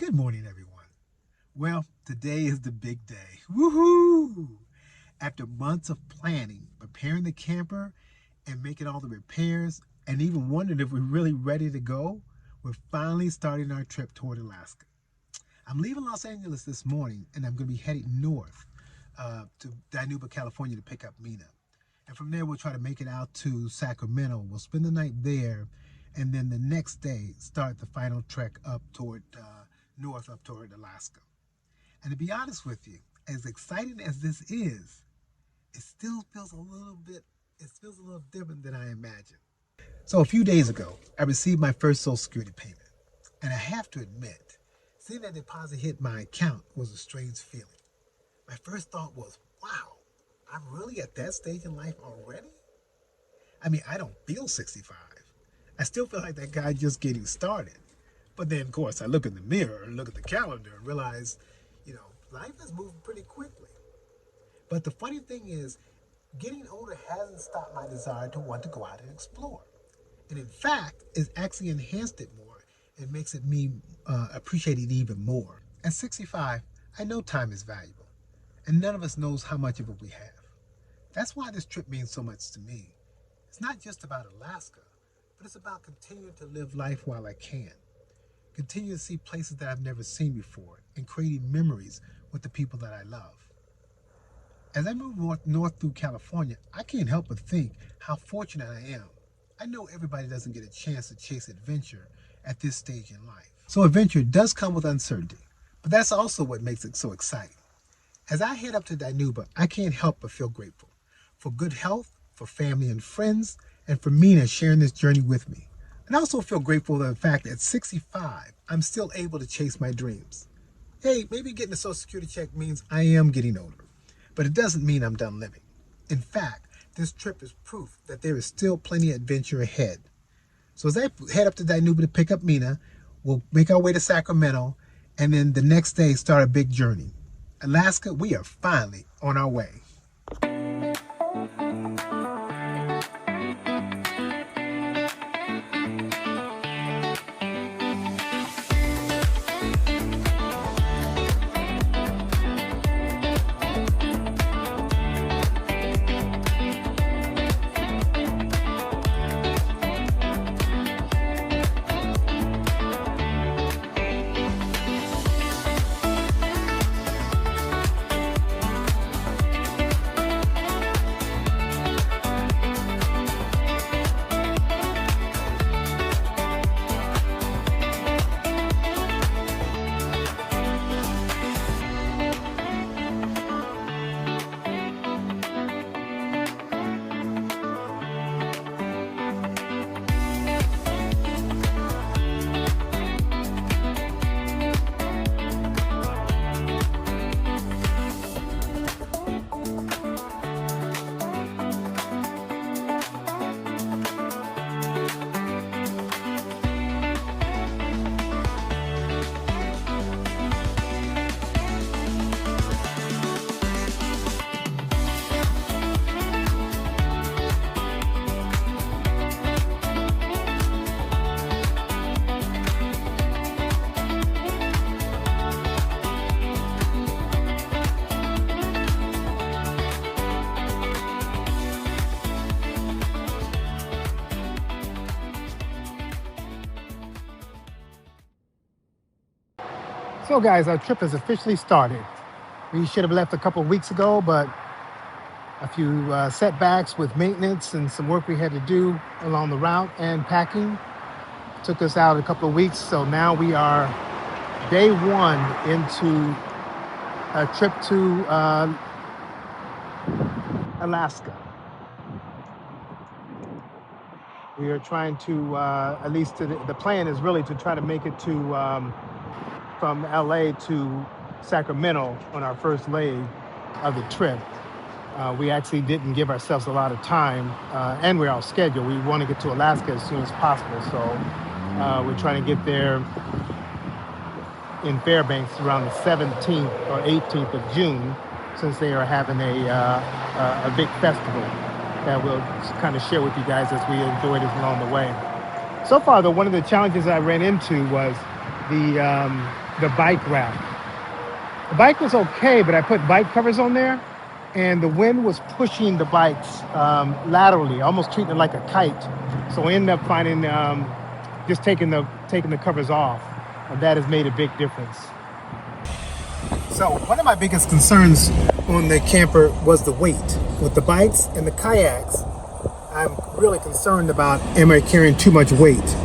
Good morning, everyone. Well, today is the big day. Woohoo! After months of planning, preparing the camper, and making all the repairs, and even wondering if we're really ready to go, we're finally starting our trip toward Alaska. I'm leaving Los Angeles this morning, and I'm going to be heading north to Dinuba, California to pick up Mina. And from there, we'll try to make it out to Sacramento. We'll spend the night there, and then the next day, start the final trek up toward north up toward Alaska. And to be honest with you, as exciting as this is, it still feels a little different than I imagined. So a few days ago, I received my first Social Security payment. And I have to admit, seeing that deposit hit my account was a strange feeling. My first thought was, wow, I'm really at that stage in life already? I mean, I don't feel 65. I still feel like that guy just getting started. But then, of course, I look in the mirror and look at the calendar and realize, life is moving pretty quickly. But the funny thing is, getting older hasn't stopped my desire to want to go out and explore. And in fact, it's actually enhanced it more and makes it me appreciate it even more. At 65, I know time is valuable, and none of us knows how much of it we have. That's why this trip means so much to me. It's not just about Alaska, but it's about continuing to live life while I can. Continue to see places that I've never seen before and creating memories with the people that I love. As I move north through California, I can't help but think how fortunate I am. I know everybody doesn't get a chance to chase adventure at this stage in life. So adventure does come with uncertainty, but that's also what makes it so exciting. As I head up to Dinuba, I can't help but feel grateful for good health, for family and friends, and for Mina sharing this journey with me. And I also feel grateful for the fact that at 65, I'm still able to chase my dreams. Hey, maybe getting a Social Security check means I am getting older, but it doesn't mean I'm done living. In fact, this trip is proof that there is still plenty of adventure ahead. So as I head up to Dinuba to pick up Mina, we'll make our way to Sacramento, and then the next day start a big journey. Alaska, we are finally on our way. So guys, our trip has officially started. We should have left a couple of weeks ago, but a few setbacks with maintenance and some work we had to do along the route and packing took us out a couple of weeks. So now we are day one into a trip to Alaska. We are trying to, at least the plan is really to try to make it to from LA to Sacramento on our first leg of the trip. We actually didn't give ourselves a lot of time, and we're off schedule. We want to get to Alaska as soon as possible, so we're trying to get there in Fairbanks around the 17th or 18th of June, since they are having a big festival that we'll kind of share with you guys as we enjoy this along the way. So far, though, one of the challenges I ran into was the bike wrap. The bike was okay, but I put bike covers on there, and the wind was pushing the bikes laterally, almost treating it like a kite. So I ended up finding just taking the covers off, and that has made a big difference. So one of my biggest concerns on the camper was the weight. With the bikes and the kayaks, I'm really concerned about, am I carrying too much weight?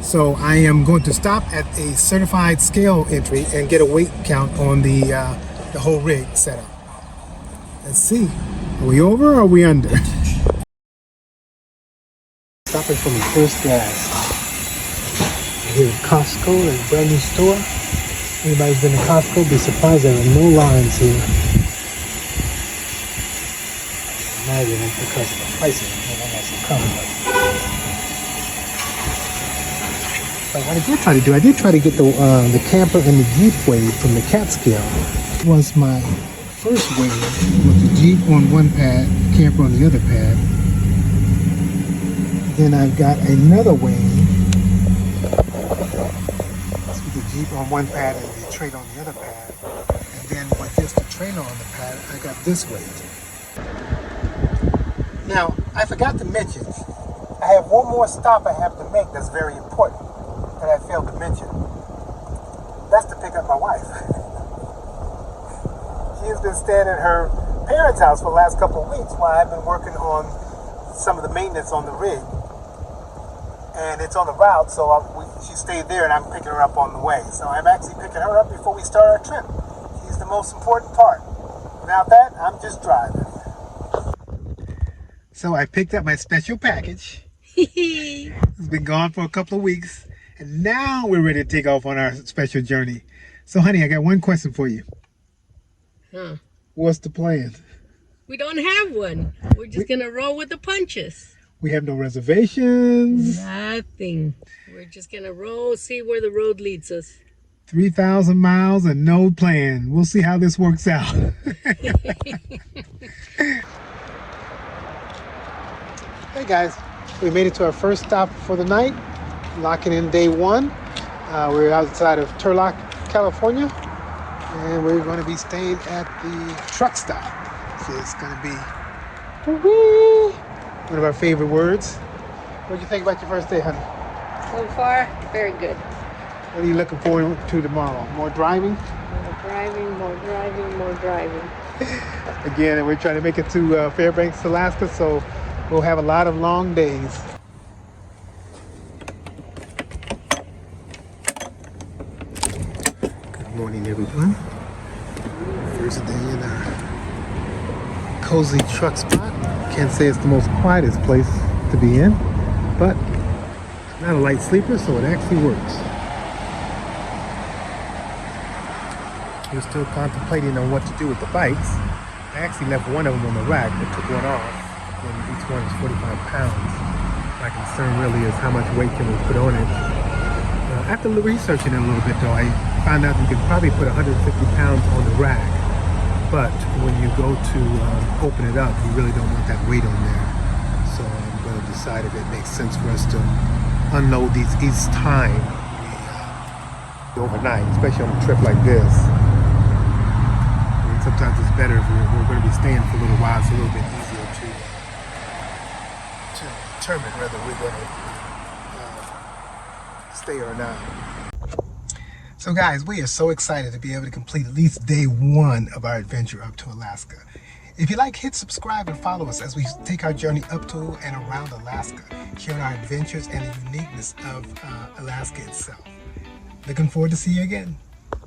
So I am going to stop at a certified scale entry and get a weight count on the whole rig setup. Let's see, are we over or are we under? Stopping for my first gas. Here at Costco, a brand new store. Anybody's been to Costco, be surprised there are no lines here. Imagine it's because of the pricing. But what I did try to get the camper and the Jeep weighed from the Catskill. It was my first weigh with the Jeep on one pad, the camper on the other pad. Then I've got another weigh with the Jeep on one pad and the trailer on the other pad. And then with just the trailer on the pad, I got this weight. Now, I forgot to mention, I have one more stop I have to make that's very important that I failed to mention. That's to pick up my wife. She has been staying at her parents' house for the last couple of weeks while I've been working on some of the maintenance on the rig. And it's on the route, so she stayed there and I'm picking her up on the way. So I'm actually picking her up before we start our trip. She's the most important part. Without that, I'm just driving. So I picked up my special package. It's been gone for a couple of weeks. And now we're ready to take off on our special journey. So honey, I got one question for you. Huh. What's the plan? We don't have one. We're just going to roll with the punches. We have no reservations. Nothing. We're just going to roll, see where the road leads us. 3,000 miles and no plan. We'll see how this works out. Hey guys, we made it to our first stop for the night. Locking in day one. We're outside of Turlock, California. And we're going to be staying at the truck stop. So it's going to be one of our favorite words. What do you think about your first day, honey? So far, very good. What are you looking forward to tomorrow? More driving? More driving, more driving, more driving. Again, we're trying to make it to Fairbanks, Alaska, so we'll have a lot of long days. Good morning, everyone. First day in our cozy truck spot. Can't say it's the most quietest place to be in, but I'm not a light sleeper, so it actually works. We're still contemplating on what to do with the bikes. I actually left one of them on the rack, but took one off, and each one is 45 pounds. My concern really is how much weight can we put on it. After researching it a little bit though, I found out you could probably put 150 pounds on the rack, but when you go to open it up, you really don't want that weight on there. So I'm going to decide if it makes sense for us to unload these each time overnight, especially on a trip like this. Sometimes it's better if we're going to be staying for a little while. It's a little bit easier to determine whether we're going to stay or not. So guys, we are so excited to be able to complete at least day one of our adventure up to Alaska. If you like, hit subscribe and follow us as we take our journey up to and around Alaska, sharing our adventures and the uniqueness of Alaska itself. Looking forward to see you again.